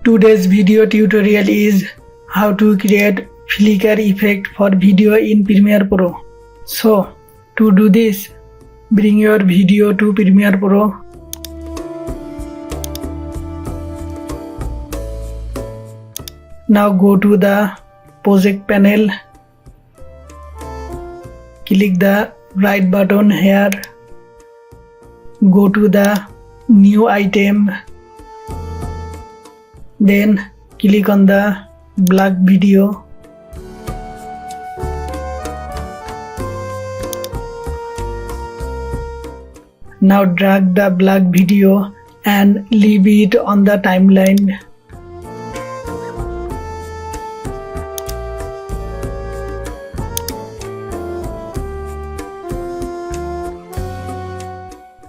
Today's video tutorial is how to create flicker effect for video in Premiere Pro. So, to do this, bring your video to Premiere Pro. Now go to the project panel. Click the right button here. Go to the new item. Then click on the black video. Now drag the black video and leave it on the timeline.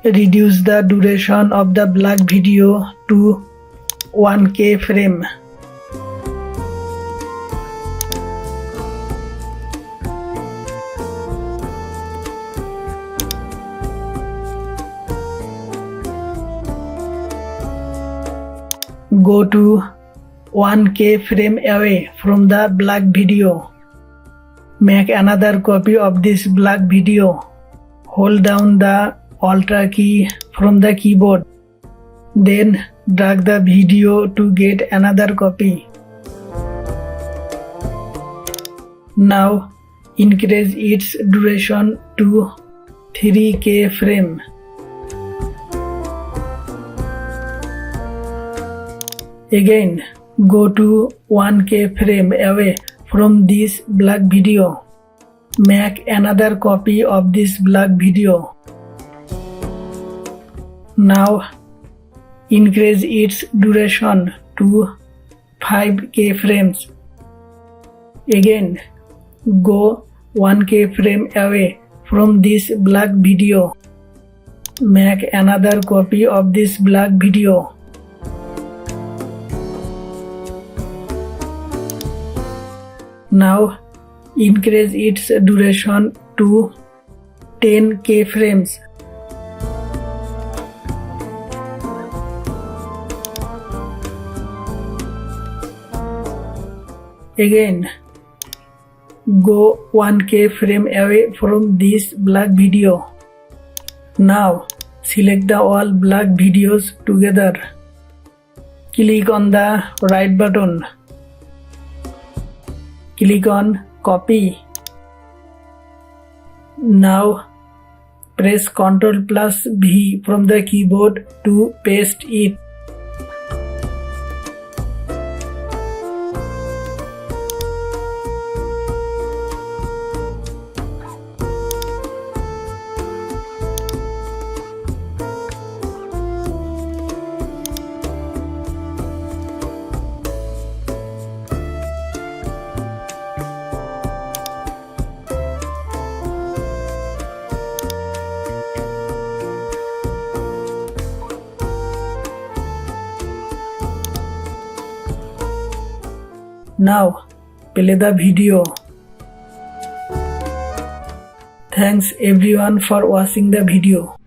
Reduce the duration of the black video to 1K frame. Go to 1K frame away from the black video. Make another copy of this black video. Hold down the Alt key from the keyboard. Then drag the video to get another copy. Now increase its duration to 3K frame. Again, go to 1K frame away from this black video. Make another copy of this black video. Now increase its duration to 5K frames. Again, go 1K frame away from this black video. Make another copy of this black video. Now increase its duration to 10K frames. Again, go 1K frame away from this black video. Now select the all black videos together. Click on the right button. Click on copy. Now press Ctrl+V from the keyboard to paste it. Now play the video. Thanks everyone for watching the video.